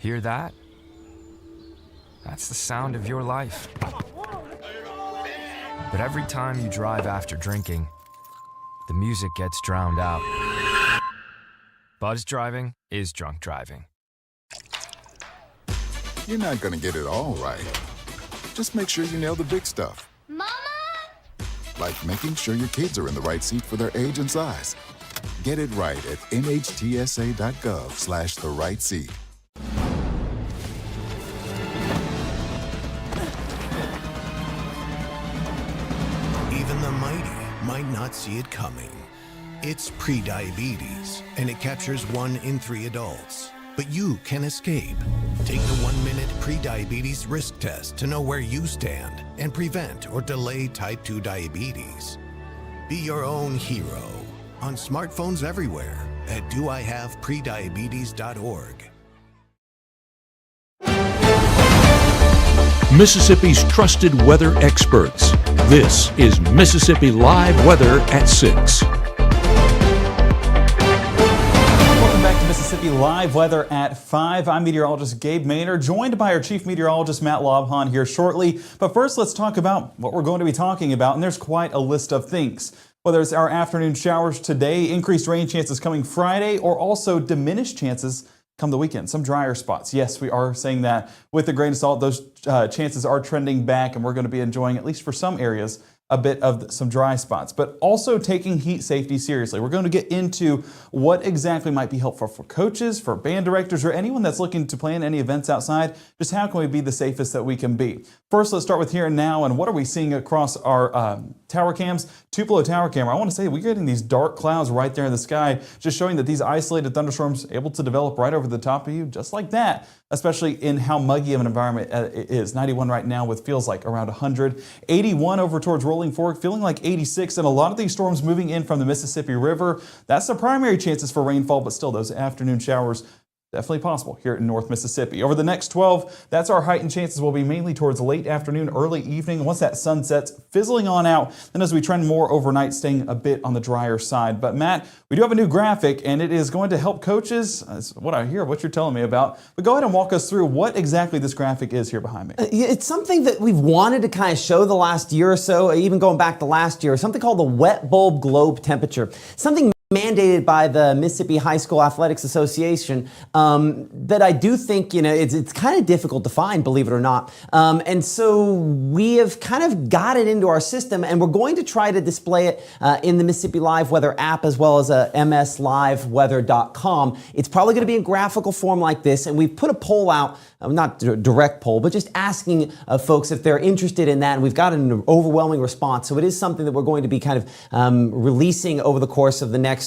Hear that? That's the sound of your life. But every time you drive after drinking, the music gets drowned out. Buzz driving is drunk driving. You're not gonna get it all right. Just make sure you nail the big stuff. Mama! Like making sure your kids are in the right seat for their age and size. Get it right at nhtsa.gov/the right seat. Even the mighty might not see it coming. It's prediabetes, and it captures 1 in 3 adults. But you can escape. Take the 1-minute prediabetes risk test to know where you stand and prevent or delay type 2 diabetes. Be your own hero on smartphones everywhere at doihaveprediabetes.org. Mississippi's trusted weather experts. This is Mississippi Live Weather at 6. Welcome back to Mississippi Live Weather at 5. I'm meteorologist Gabe Maynard, joined by our chief meteorologist Matt Lobhan here shortly. But first, let's talk about what we're going to be talking about, and there's quite a list of things. Whether it's our afternoon showers today, increased rain chances coming Friday, or also diminished chances come the weekend. Some drier spots. Yes, we are saying that with a grain of salt. Those chances are trending back, and we're going to be enjoying, at least for some areas, a bit of some dry spots, but also taking heat safety seriously. We're going to get into what exactly might be helpful for coaches, for band directors, or anyone that's looking to plan any events outside. Just how can we be the safest that we can be? First, let's start with here and now, and what are we seeing across our tower cams? Tupelo tower camera. I want to say we're getting these dark clouds right there in the sky, just showing that these isolated thunderstorms able to develop right over the top of you, just like that, especially in how muggy of an environment it is. 91 right now with feels like around 100. 81 over towards Rolling Fork, feeling like 86, and a lot of these storms moving in from the Mississippi River. That's the primary chances for rainfall, but still those afternoon showers definitely possible here in North Mississippi. Over the next 12, that's our heightened chances will be mainly towards late afternoon, early evening. Once that sun sets, fizzling on out, then as we trend more overnight, staying a bit on the drier side. But Matt, we do have a new graphic, and it is going to help coaches. That's what I hear, what you're telling me about. But go ahead and walk us through what exactly this graphic is here behind me. It's something that we've wanted to kind of show the last year or so, even going back to last year, something called the wet bulb globe temperature. Something mandated by the Mississippi High School Athletics Association that I do think, it's kind of difficult to find, believe it or not. And so we have kind of got it into our system, and we're going to try to display it in the Mississippi Live Weather app as well as msliveweather.com. It's probably going to be in graphical form like this, and we've put a poll out, not a direct poll, but just asking folks if they're interested in that, and we've got an overwhelming response. So it is something that we're going to be kind of releasing over the course of the next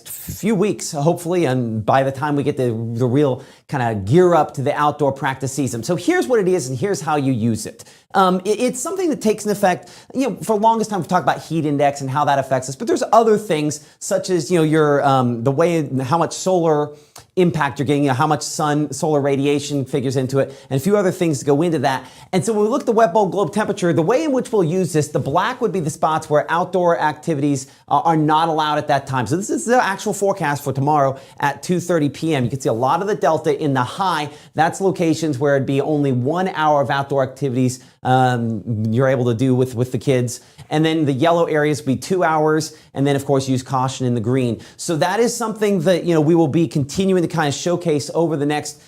few weeks, hopefully, and by the time we get the real kind of gear up to the outdoor practice season. So here's what it is, and here's how you use it. It's something that takes an effect, for the longest time we've talked about heat index and how that affects us, but there's other things such as, your the way, how much solar impact you're getting, how much solar radiation figures into it, and a few other things to go into that. And so when we look at the wet bulb globe temperature, the way in which we'll use this, the black would be the spots where outdoor activities are not allowed at that time. So this is the actual forecast for tomorrow at 2:30 p.m. You can see a lot of the delta in the high. That's locations where it'd be only 1 hour of outdoor activities you're able to do with the kids. And then the yellow areas will be 2 hours, and then of course use caution in the green. So that is something that we will be continuing to kind of showcase over the next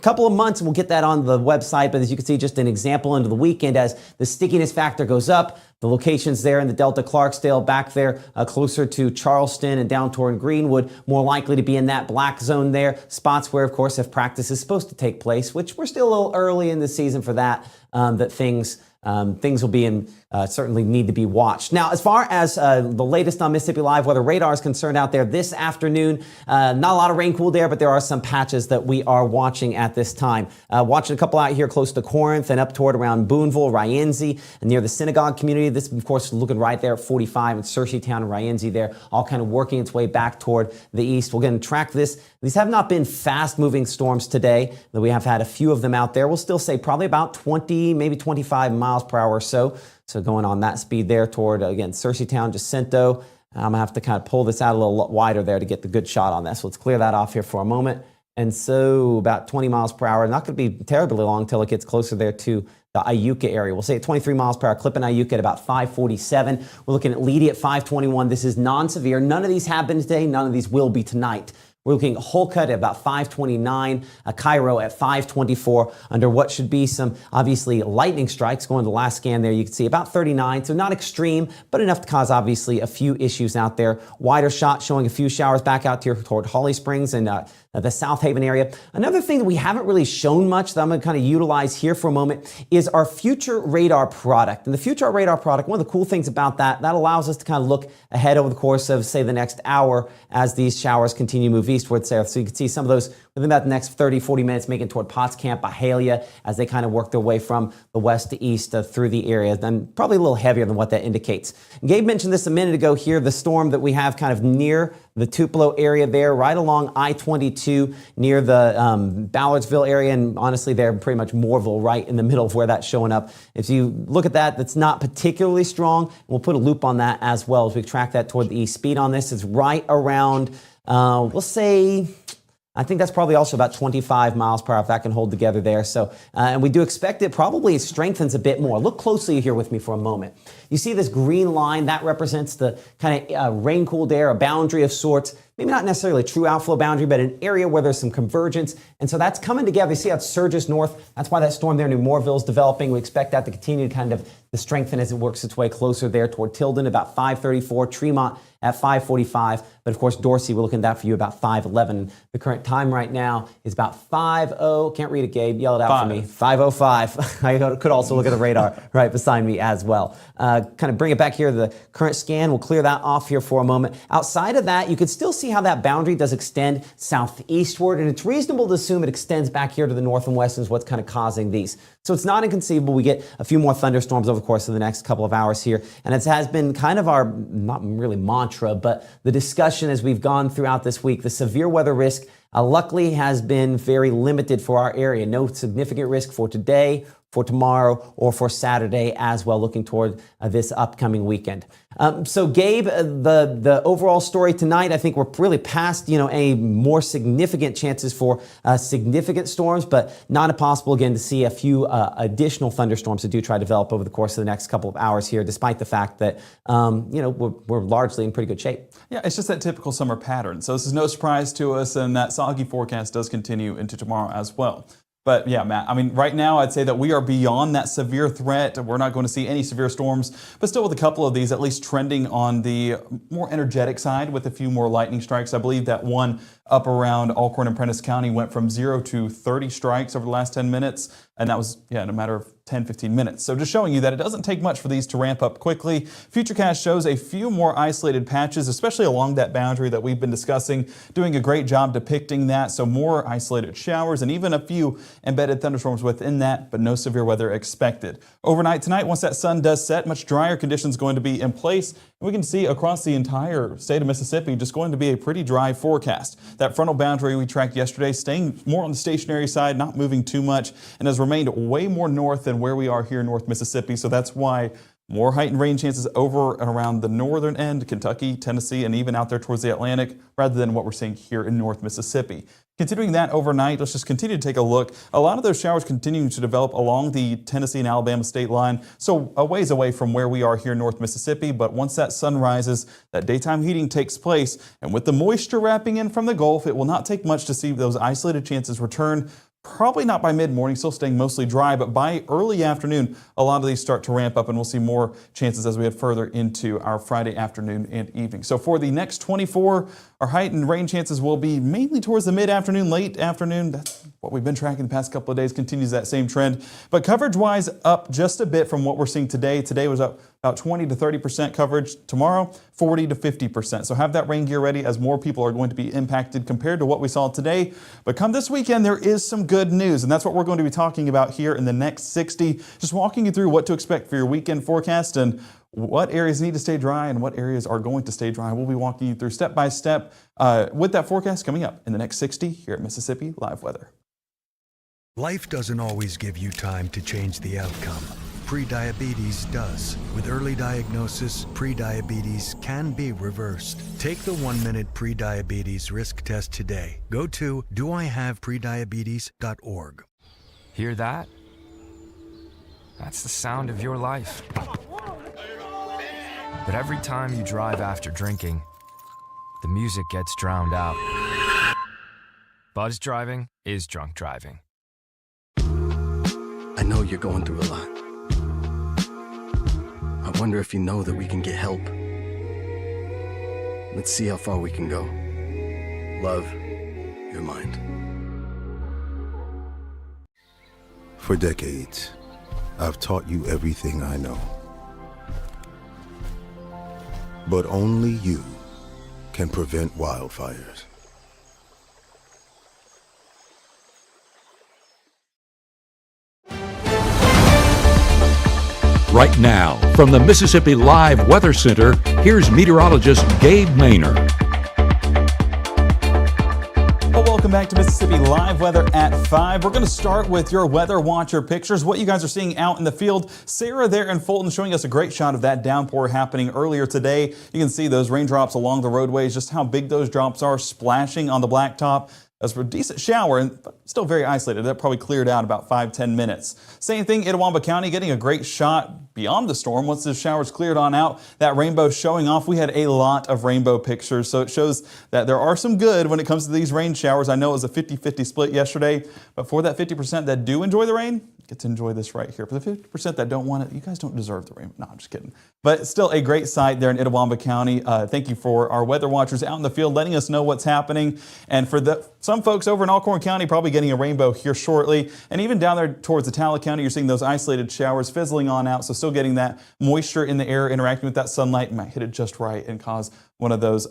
couple of months, and we'll get that on the website. But as you can see, just an example into the weekend as the stickiness factor goes up. The locations there in the Delta, Clarksdale, back there closer to Charleston and down toward Greenwood, more likely to be in that black zone there. Spots where, of course, if practice is supposed to take place, which we're still a little early in the season for that, that things will be in, certainly need to be watched. Now, as far as the latest on Mississippi Live Weather radar is concerned out there this afternoon, not a lot of rain cooled air, but there are some patches that we are watching at this time. Watching a couple out here close to Corinth and up toward around Boonville, Ryenzie, and near the synagogue community. This, of course, looking right there at 45 in Searcytown and Ryenzie there, all kind of working its way back toward the east. We're going to track this. These have not been fast-moving storms today, though we have had a few of them out there. We'll still say probably about 20, maybe 25 miles per hour or so. So going on that speed there toward, again, Searcytown, Jacinto. I'm going to have to kind of pull this out a little wider there to get the good shot on this. So let's clear that off here for a moment. And so about 20 miles per hour, not going to be terribly long until it gets closer there to the Iuka area. We'll say at 23 miles per hour, clipping Iuka at about 547. We're looking at Leedy at 521. This is non-severe. None of these have been today. None of these will be tonight. We're looking at Holcut at about 529, Cairo at 524, under what should be some, obviously, lightning strikes. Going to the last scan there, you can see about 39, so not extreme, but enough to cause, obviously, a few issues out there. Wider shot showing a few showers back out here toward Holly Springs and the South Haven area. Another thing that we haven't really shown much that I'm going to kind of utilize here for a moment is our Future Radar product. And the Future Radar product, one of the cool things about that allows us to kind of look ahead over the course of, say, the next hour as these showers continue to move eastward. So you can see some of those within about the next 30, 40 minutes making toward Potts Camp, Byhalia, as they kind of work their way from the west to east through the area. And probably a little heavier than what that indicates. And Gabe mentioned this a minute ago here, the storm that we have kind of near the Tupelo area there, right along I-22 near the Ballardsville area, and honestly, they're pretty much Moorville right in the middle of where that's showing up. If you look at that, that's not particularly strong. We'll put a loop on that as well as we track that toward the east. Speed on this is right around, we'll say, I think that's probably also about 25 miles per hour if that can hold together there. So, and we do expect it probably strengthens a bit more. Look closely here with me for a moment. You see this green line, that represents the kind of rain-cooled air, a boundary of sorts. Maybe not necessarily a true outflow boundary, but an area where there's some convergence. And so that's coming together. You see how it surges north. That's why that storm there near Moorville is developing. We expect that to continue to kind of strengthen as it works its way closer there toward Tilden, about 534, Tremont at 545. But of course, Dorsey, we're looking at that for you about 511. The current time right now is about 50. Can't read it, Gabe. Yell it out for me. 5:05. I could also look at the radar right beside me as well. Kind of bring it back here to the current scan. We'll clear that off here for a moment. Outside of that, you can still see how that boundary does extend southeastward, and it's reasonable to assume it extends back here to the north and west is what's kind of causing these. So it's not inconceivable we get a few more thunderstorms over the course of the next couple of hours here. And it has been kind of our, not really mantra, but the discussion as we've gone throughout this week. The severe weather risk luckily has been very limited for our area. No significant risk for today, for tomorrow, or for Saturday as well, looking toward this upcoming weekend. So Gabe, the overall story tonight, I think we're really past, any more significant chances for significant storms, but not impossible again to see a few additional thunderstorms that do try to develop over the course of the next couple of hours here, despite the fact that, we're largely in pretty good shape. Yeah, it's just that typical summer pattern. So this is no surprise to us, and that soggy forecast does continue into tomorrow as well. But yeah, Matt, I mean, right now I'd say that we are beyond that severe threat. We're not going to see any severe storms, but still with a couple of these at least trending on the more energetic side with a few more lightning strikes. I believe that one up around Alcorn and Prentice County went from 0 to 30 strikes over the last 10 minutes. And that was, in a matter of 10, 15 minutes. So just showing you that it doesn't take much for these to ramp up quickly. Futurecast shows a few more isolated patches, especially along that boundary that we've been discussing, doing a great job depicting that. So more isolated showers and even a few embedded thunderstorms within that, but no severe weather expected. Overnight tonight, once that sun does set, much drier conditions going to be in place. And we can see across the entire state of Mississippi, just going to be a pretty dry forecast. That frontal boundary we tracked yesterday, staying more on the stationary side, not moving too much, and has remained way more north than where we are here in North Mississippi. So that's why more heightened rain chances over and around the northern end, Kentucky, Tennessee, and even out there towards the Atlantic, rather than what we're seeing here in North Mississippi. Continuing that overnight, let's just continue to take a look. A lot of those showers continuing to develop along the Tennessee and Alabama state line, so a ways away from where we are here in North Mississippi. But once that sun rises, that daytime heating takes place, and with the moisture wrapping in from the Gulf, it will not take much to see those isolated chances return. Probably not by mid-morning, still staying mostly dry, but by early afternoon, a lot of these start to ramp up, and we'll see more chances as we head further into our Friday afternoon and evening. So for the next 24, our heightened rain chances will be mainly towards the mid-afternoon, late afternoon. That's what we've been tracking the past couple of days, continues that same trend. But coverage-wise, up just a bit from what we're seeing today. Today was up about 20 to 30% coverage. Tomorrow, 40 to 50%. So have that rain gear ready as more people are going to be impacted compared to what we saw today. But come this weekend, there is some good news, and that's what we're going to be talking about here in the next 60. Just walking you through what to expect for your weekend forecast and what areas need to stay dry and what areas are going to stay dry. We'll be walking you through step by step with that forecast coming up in the next 60 here at Mississippi Live Weather. Life doesn't always give you time to change the outcome. prediabetes does. With early diagnosis, prediabetes can be reversed. Take the 1-minute prediabetes risk test today. Go to doihaveprediabetes.org. Hear that? That's the sound of your life. But every time you drive after drinking, the music gets drowned out. Buzz driving is drunk driving. I know you're going through a lot. I wonder if you know that we can get help. Let's see how far we can go. Love, your mind. For decades, I've taught you everything I know. But only you can prevent wildfires. Right now, from the Mississippi Live Weather Center, here's meteorologist Gabe Maynard. Well, welcome back to Mississippi Live Weather at 5. We're going to start with your Weather Watcher pictures, what you guys are seeing out in the field. Sarah there in Fulton showing us a great shot of that downpour happening earlier today. You can see those raindrops along the roadways, just how big those drops are splashing on the blacktop. As for a decent shower, and still very isolated. That probably cleared out about 5-10 minutes. Same thing, Itawamba County getting a great shot beyond the storm. Once the showers cleared on out, that rainbow showing off. We had a lot of rainbow pictures, so it shows that there are some good when it comes to these rain showers. I know it was a 50-50 split yesterday, but for that 50% that do enjoy the rain, get to enjoy this right here. For the 50% that don't want it, you guys don't deserve the rain. No, I'm just kidding. But still a great sight there in Itawamba County. Thank you for our weather watchers out in the field letting us know what's happening. And for some folks over in Alcorn County probably getting a rainbow here shortly. And even down there towards Attala County, you're seeing those isolated showers fizzling on out. So still getting that moisture in the air interacting with that sunlight might hit it just right and cause one of those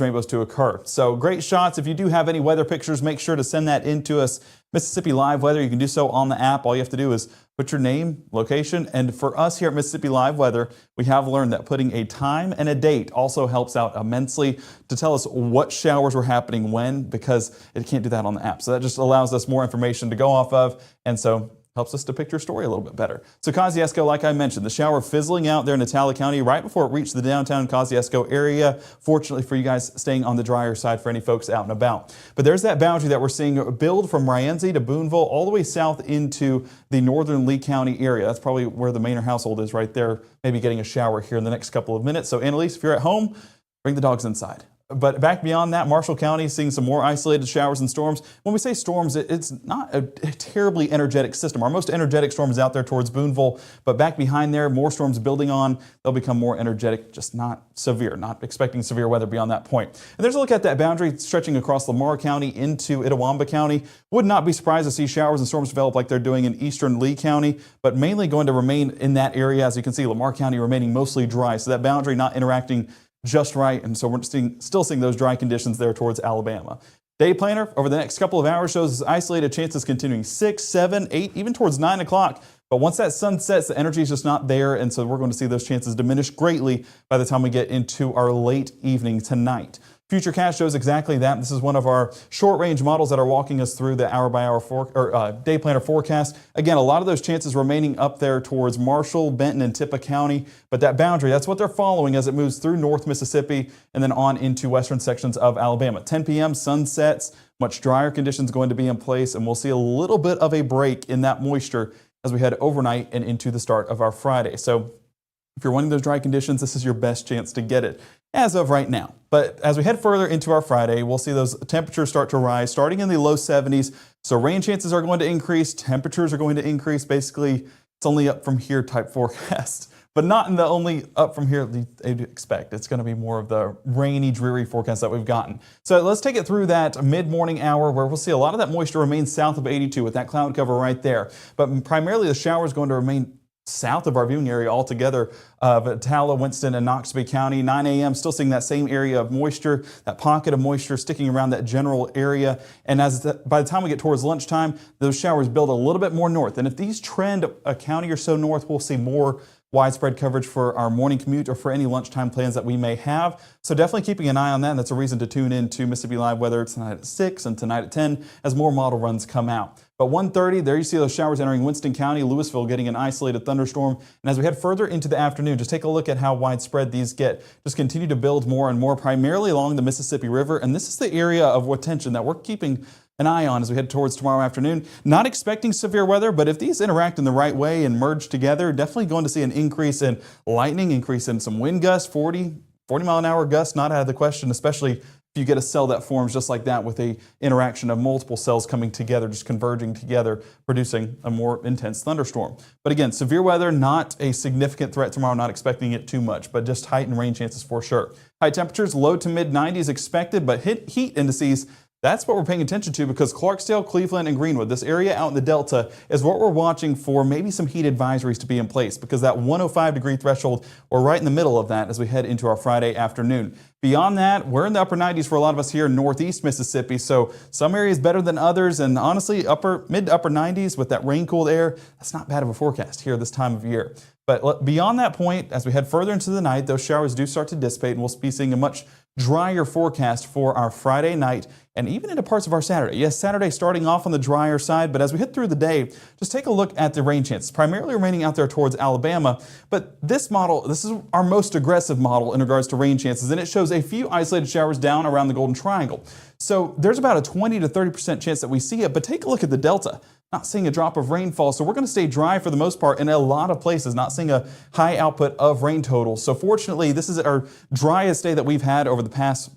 rainbows to occur. So great shots. If you do have any weather pictures, make sure to send that in to us. Mississippi Live Weather, you can do so on the app. All you have to do is put your name, location, and for us here at Mississippi Live Weather, we have learned that putting a time and a date also helps out immensely to tell us what showers were happening when, because it can't do that on the app. So that just allows us more information to go off of, and so helps us depict your story a little bit better. So Kosciuszko, like I mentioned, the shower fizzling out there in Attala County right before it reached the downtown Kosciuszko area. Fortunately for you guys, staying on the drier side for any folks out and about. But there's that boundary that we're seeing build from Rienzi to Boonville all the way south into the northern Lee County area. That's probably where the Maynard household is right there, maybe getting a shower here in the next couple of minutes. So Annalise, if you're at home, bring the dogs inside. But back beyond that, Marshall County seeing some more isolated showers and storms. When we say storms, it's not a terribly energetic system. Our most energetic storm is out there towards Boonville, but back behind there, more storms building on. They'll become more energetic, just not severe, not expecting severe weather beyond that point. And there's a look at that boundary stretching across Lamar County into Itawamba County. Would not be surprised to see showers and storms develop like they're doing in eastern Lee County, but mainly going to remain in that area. As you can see, Lamar County remaining mostly dry, so that boundary not interacting just right, and so we're still seeing those dry conditions there towards Alabama. Day planner over the next couple of hours shows isolated chances continuing 6, 7, 8, even towards 9 o'clock. But once that sun sets, the energy is just not there, and so we're going to see those chances diminish greatly by the time we get into our late evening tonight. Futurecast shows exactly that. This is one of our short-range models that are walking us through the hour-by-hour day planner forecast. Again, a lot of those chances remaining up there towards Marshall, Benton, and Tippah County. But that boundary, that's what they're following as it moves through North Mississippi and then on into western sections of Alabama. 10 p.m., sun sets, much drier conditions going to be in place, and we'll see a little bit of a break in that moisture as we head overnight and into the start of our Friday. So if you're wanting those dry conditions, this is your best chance to get it as of right now. But as we head further into our Friday, we'll see those temperatures start to rise, starting in the low 70s. So rain chances are going to increase, temperatures are going to increase. Basically, it's only up from here type forecast, but not in the only up from here they'd expect. It's going to be more of the rainy, dreary forecast that we've gotten. So let's take it through that mid-morning hour where we'll see a lot of that moisture remain south of 82 with that cloud cover right there. But primarily the shower is going to remain south of our viewing area altogether of Attala, Winston, and Noxubee County. 9 a.m. still seeing that same area of moisture, that pocket of moisture sticking around that general area. And by the time we get towards lunchtime, those showers build a little bit more north. And if these trend a county or so north, we'll see more widespread coverage for our morning commute or for any lunchtime plans that we may have. So definitely keeping an eye on that, and that's a reason to tune in to Mississippi Live Weather tonight at 6 and tonight at 10 as more model runs come out. But 1:30, there you see those showers entering Winston County, Louisville getting an isolated thunderstorm. And as we head further into the afternoon, just take a look at how widespread these get. Just continue to build more and more, primarily along the Mississippi River. And this is the area of attention that we're keeping an eye on as we head towards tomorrow afternoon. Not expecting severe weather, but if these interact in the right way and merge together, definitely going to see an increase in lightning, increase in some wind gusts, 40 mile an hour gusts, not out of the question, especially if you get a cell that forms just like that with a interaction of multiple cells coming together, just converging together, producing a more intense thunderstorm. But again, severe weather, not a significant threat tomorrow, not expecting it too much, but just heightened rain chances for sure. High temperatures, low to mid 90s expected, but heat indices, that's what we're paying attention to because Clarksdale, Cleveland, and Greenwood, this area out in the Delta, is what we're watching for maybe some heat advisories to be in place because that 105-degree threshold, we're right in the middle of that as we head into our Friday afternoon. Beyond that, we're in the upper 90s for a lot of us here in northeast Mississippi, so some areas better than others, and honestly, mid to upper 90s with that rain-cooled air, that's not bad of a forecast here this time of year. But beyond that point, as we head further into the night, those showers do start to dissipate, and we'll be seeing a much drier forecast for our Friday night and even into parts of our Saturday. Yes, Saturday starting off on the drier side, but as we hit through the day, just take a look at the rain chances, primarily remaining out there towards Alabama. But this model, this is our most aggressive model in regards to rain chances, and it shows a few isolated showers down around the Golden Triangle. So there's about a 20 to 30% chance that we see it, but take a look at the Delta. Not seeing a drop of rainfall, so we're going to stay dry for the most part in a lot of places, not seeing a high output of rain totals. So fortunately, this is our driest day that we've had over the past,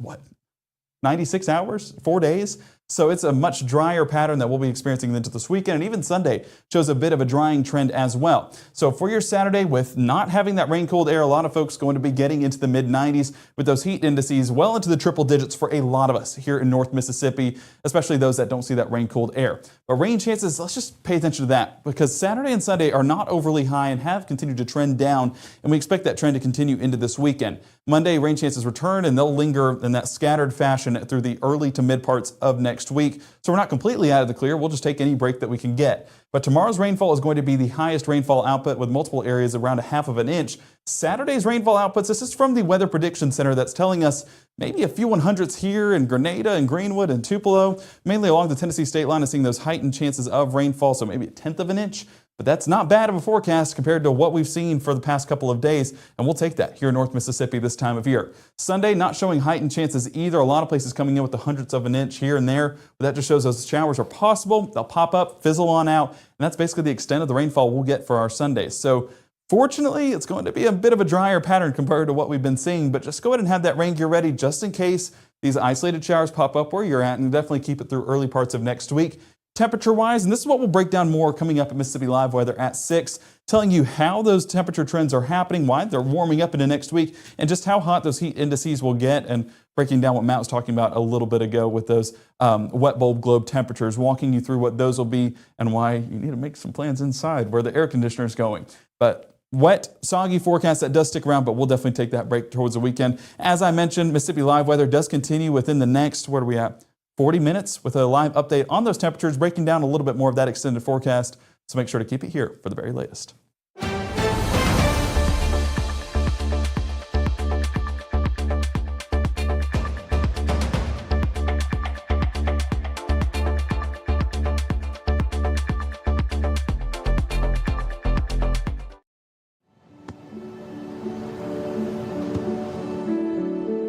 96 hours, 4 days. So it's a much drier pattern that we'll be experiencing into this weekend, and even Sunday shows a bit of a drying trend as well. So for your Saturday, with not having that rain-cooled air, a lot of folks going to be getting into the mid-90s with those heat indices well into the triple digits for a lot of us here in North Mississippi, especially those that don't see that rain-cooled air. But rain chances, let's just pay attention to that because Saturday and Sunday are not overly high and have continued to trend down, and we expect that trend to continue into this weekend. Monday, rain chances return, and they'll linger in that scattered fashion through the early to mid parts of next week. So we're not completely out of the clear. We'll just take any break that we can get. But tomorrow's rainfall is going to be the highest rainfall output with multiple areas around 1/2 inch. Saturday's rainfall outputs, this is from the Weather Prediction Center that's telling us maybe a few 100s here in Grenada and Greenwood and Tupelo, mainly along the Tennessee state line, and seeing those heightened chances of rainfall, so maybe 1/10 inch. But that's not bad of a forecast compared to what we've seen for the past couple of days, and we'll take that here in North Mississippi this time of year. Sunday, not showing heightened chances either. A lot of places coming in with the 100ths of an inch here and there, but that just shows those showers are possible. They'll pop up, fizzle on out, and that's basically the extent of the rainfall we'll get for our Sundays. So fortunately, it's going to be a bit of a drier pattern compared to what we've been seeing, but just go ahead and have that rain gear ready just in case these isolated showers pop up where you're at, and definitely keep it through early parts of next week. Temperature-wise, and this is what we'll break down more coming up at Mississippi Live Weather at 6, telling you how those temperature trends are happening, why they're warming up into next week, and just how hot those heat indices will get, and breaking down what Matt was talking about a little bit ago with those wet bulb globe temperatures, walking you through what those will be and why you need to make some plans inside where the air conditioner is going. But wet, soggy forecast that does stick around, but we'll definitely take that break towards the weekend. As I mentioned, Mississippi Live Weather does continue within the next, where are we at? 40 minutes with a live update on those temperatures, breaking down a little bit more of that extended forecast. So make sure to keep it here for the very latest.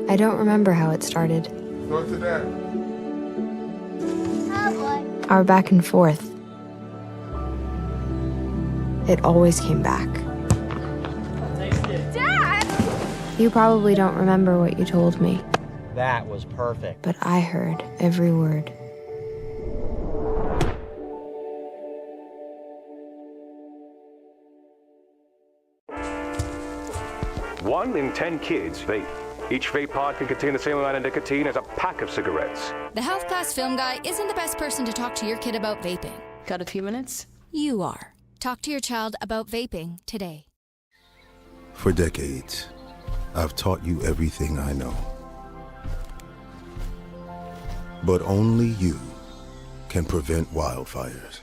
I don't remember how it started. North of that. Our back and forth. It always came back. Dad! You probably don't remember what you told me. That was perfect. But I heard every word. One in 10 kids vape. Each vape pod can contain the same amount of nicotine as a pack of cigarettes. The Health Class Film Guy isn't the best person to talk to your kid about vaping. Got a few minutes? You are. Talk to your child about vaping today. For decades, I've taught you everything I know. But only you can prevent wildfires.